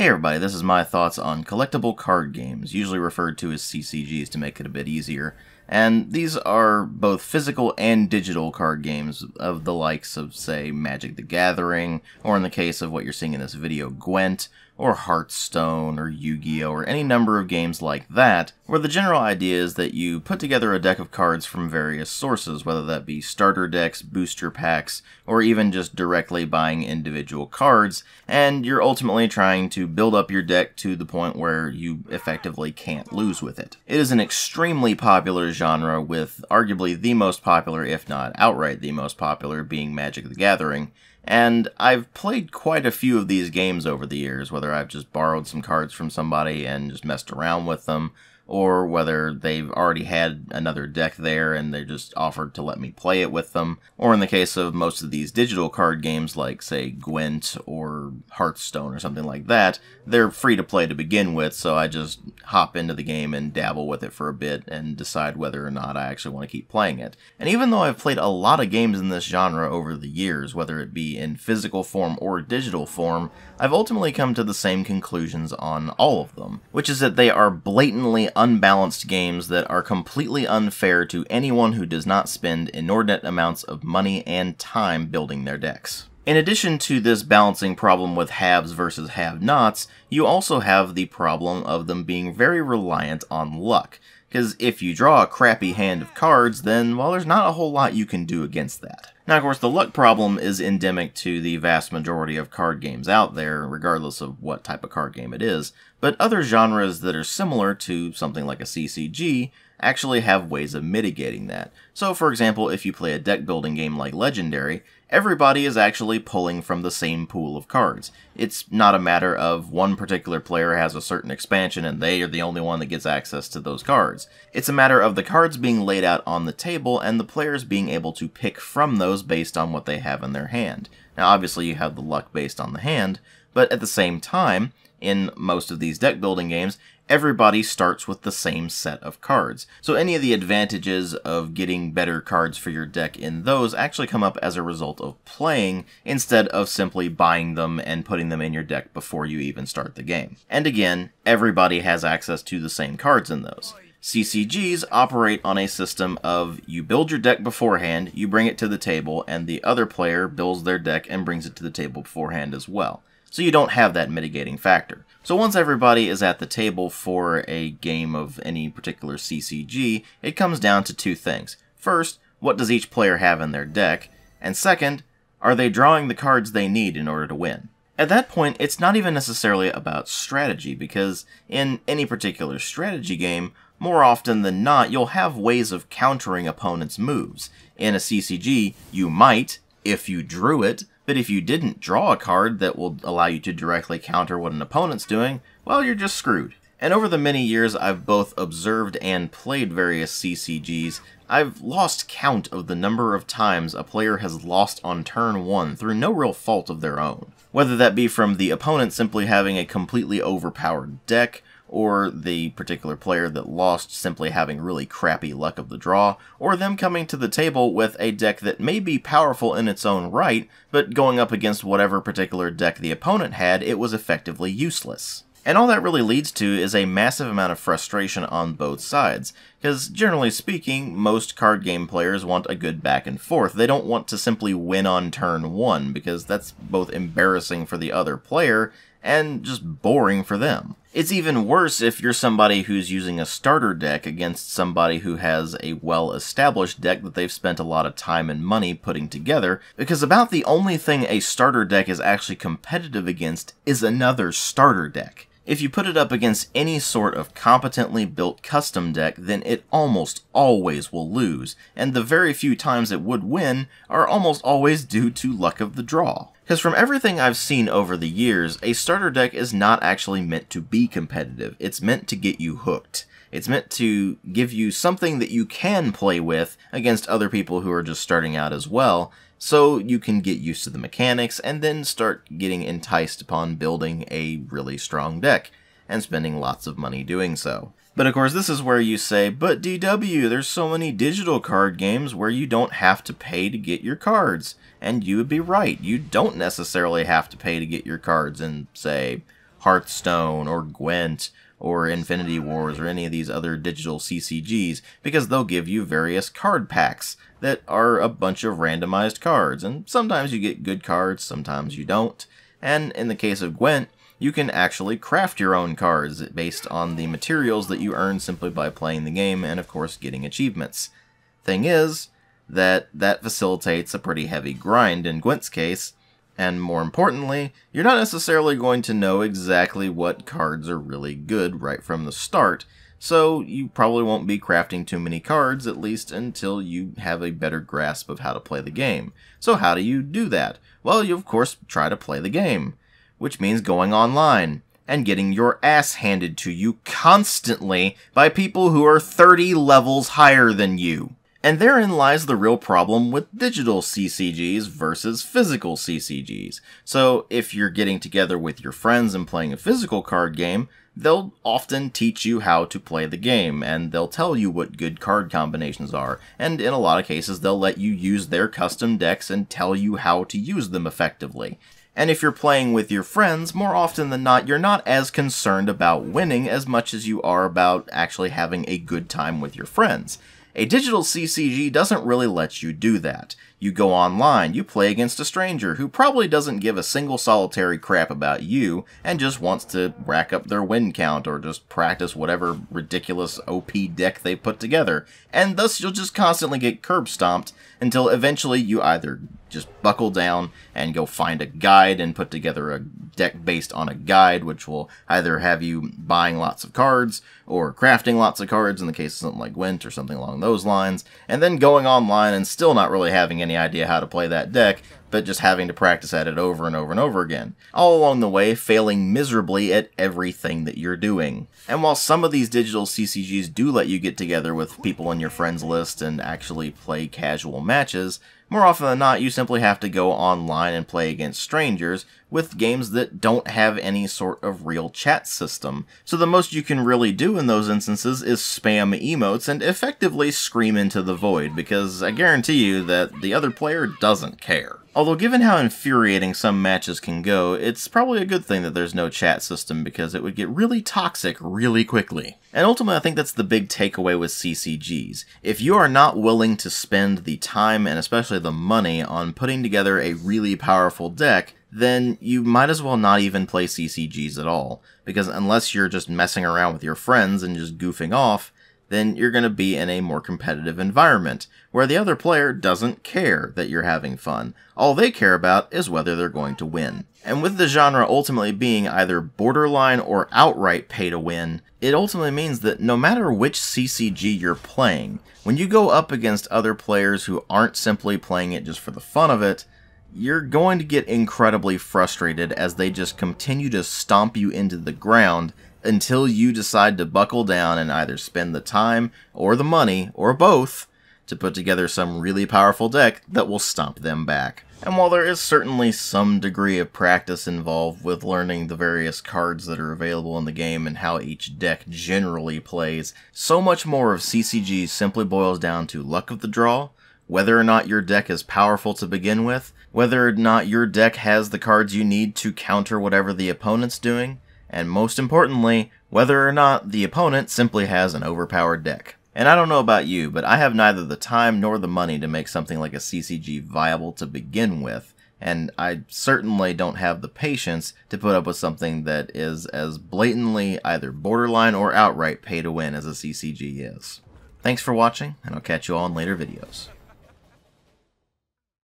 Hey everybody, this is my thoughts on collectible card games, usually referred to as CCGs to make it a bit easier. And these are both physical and digital card games of the likes of, say, Magic the Gathering, or in the case of what you're seeing in this video, Gwent, or Hearthstone, or Yu-Gi-Oh, or any number of games like that, where the general idea is that you put together a deck of cards from various sources, whether that be starter decks, booster packs, or even just directly buying individual cards, and you're ultimately trying to build up your deck to the point where you effectively can't lose with it. It is an extremely popular genre, with arguably the most popular, if not outright the most popular, being Magic the Gathering. And I've played quite a few of these games over the years, whether I've just borrowed some cards from somebody and just messed around with them, or whether they've already had another deck there and they just offered to let me play it with them, or in the case of most of these digital card games like, say, Gwent or Hearthstone or something like that, they're free to play to begin with, so I just hop into the game and dabble with it for a bit and decide whether or not I actually want to keep playing it. And even though I've played a lot of games in this genre over the years, whether it be in physical form or digital form, I've ultimately come to the same conclusions on all of them, which is that they are blatantly unbalanced games that are completely unfair to anyone who does not spend inordinate amounts of money and time building their decks. In addition to this balancing problem with haves versus have-nots, you also have the problem of them being very reliant on luck, because if you draw a crappy hand of cards, then, well, there's not a whole lot you can do against that. Now, of course, the luck problem is endemic to the vast majority of card games out there, regardless of what type of card game it is, but other genres that are similar to something like a CCG actually have ways of mitigating that. So, for example, if you play a deck building game like Legendary, everybody is actually pulling from the same pool of cards. It's not a matter of one particular player has a certain expansion and they are the only one that gets access to those cards. It's a matter of the cards being laid out on the table and the players being able to pick from those based on what they have in their hand. Now, obviously you have the luck based on the hand, but at the same time, in most of these deck building games, everybody starts with the same set of cards. So any of the advantages of getting better cards for your deck in those actually come up as a result of playing, instead of simply buying them and putting them in your deck before you even start the game. And again, everybody has access to the same cards in those. CCGs operate on a system of you build your deck beforehand, you bring it to the table, and the other player builds their deck and brings it to the table beforehand as well. So you don't have that mitigating factor. So once everybody is at the table for a game of any particular CCG, it comes down to two things. First, what does each player have in their deck? And second, are they drawing the cards they need in order to win? At that point, it's not even necessarily about strategy, because in any particular strategy game, more often than not, you'll have ways of countering opponents' moves. In a CCG, you might, if you drew it, but if you didn't draw a card that will allow you to directly counter what an opponent's doing, well, you're just screwed. And over the many years I've both observed and played various CCGs, I've lost count of the number of times a player has lost on turn 1 through no real fault of their own. Whether that be from the opponent simply having a completely overpowered deck, or the particular player that lost simply having really crappy luck of the draw, or them coming to the table with a deck that may be powerful in its own right, but going up against whatever particular deck the opponent had, it was effectively useless. And all that really leads to is a massive amount of frustration on both sides, because generally speaking, most card game players want a good back and forth. They don't want to simply win on turn 1, because that's both embarrassing for the other player and just boring for them. It's even worse if you're somebody who's using a starter deck against somebody who has a well-established deck that they've spent a lot of time and money putting together, because about the only thing a starter deck is actually competitive against is another starter deck. If you put it up against any sort of competently built custom deck, then it almost always will lose, and the very few times it would win are almost always due to luck of the draw. Because from everything I've seen over the years, a starter deck is not actually meant to be competitive. It's meant to get you hooked. It's meant to give you something that you can play with against other people who are just starting out as well, so you can get used to the mechanics and then start getting enticed upon building a really strong deck, and spending lots of money doing so. But of course, this is where you say, but DW, there's so many digital card games where you don't have to pay to get your cards. And you would be right, you don't necessarily have to pay to get your cards in, say, Hearthstone or Gwent or Infinity Wars or any of these other digital CCGs, because they'll give you various card packs that are a bunch of randomized cards, and sometimes you get good cards, sometimes you don't. And in the case of Gwent, you can actually craft your own cards based on the materials that you earn simply by playing the game and, of course, getting achievements. Thing is, that facilitates a pretty heavy grind in Gwent's case, and more importantly, you're not necessarily going to know exactly what cards are really good right from the start, so you probably won't be crafting too many cards, at least until you have a better grasp of how to play the game. So how do you do that? Well, you of course try to play the game, which means going online and getting your ass handed to you constantly by people who are 30 levels higher than you. And therein lies the real problem with digital CCGs versus physical CCGs. So if you're getting together with your friends and playing a physical card game, they'll often teach you how to play the game, and they'll tell you what good card combinations are, and in a lot of cases they'll let you use their custom decks and tell you how to use them effectively. And if you're playing with your friends, more often than not, you're not as concerned about winning as much as you are about actually having a good time with your friends. A digital CCG doesn't really let you do that. You go online, you play against a stranger who probably doesn't give a single solitary crap about you and just wants to rack up their win count or just practice whatever ridiculous OP deck they put together, and thus you'll just constantly get curb stomped until eventually you either just buckle down and go find a guide and put together a deck based on a guide, which will either have you buying lots of cards or crafting lots of cards in the case of something like Gwent or something along those lines, and then going online and still not really having any idea how to play that deck, but just having to practice at it over and over and over again. All along the way, failing miserably at everything that you're doing. And while some of these digital CCGs do let you get together with people in your friends list and actually play casual matches, more often than not, you simply have to go online and play against strangers with games that don't have any sort of real chat system. So the most you can really do in those instances is spam emotes and effectively scream into the void, because I guarantee you that the other player doesn't care. Although given how infuriating some matches can go, it's probably a good thing that there's no chat system, because it would get really toxic really quickly. And ultimately, I think that's the big takeaway with CCGs. If you are not willing to spend the time and especially the money on putting together a really powerful deck, then you might as well not even play CCGs at all. Because unless you're just messing around with your friends and just goofing off, then you're going to be in a more competitive environment, where the other player doesn't care that you're having fun. All they care about is whether they're going to win. And with the genre ultimately being either borderline or outright pay to win, it ultimately means that no matter which CCG you're playing, when you go up against other players who aren't simply playing it just for the fun of it, you're going to get incredibly frustrated as they just continue to stomp you into the ground until you decide to buckle down and either spend the time or the money, or both, to put together some really powerful deck that will stomp them back. And while there is certainly some degree of practice involved with learning the various cards that are available in the game and how each deck generally plays, so much more of CCG simply boils down to luck of the draw, whether or not your deck is powerful to begin with, whether or not your deck has the cards you need to counter whatever the opponent's doing, and most importantly, whether or not the opponent simply has an overpowered deck. And I don't know about you, but I have neither the time nor the money to make something like a CCG viable to begin with, and I certainly don't have the patience to put up with something that is as blatantly either borderline or outright pay to win as a CCG is. Thanks for watching, and I'll catch you all in later videos.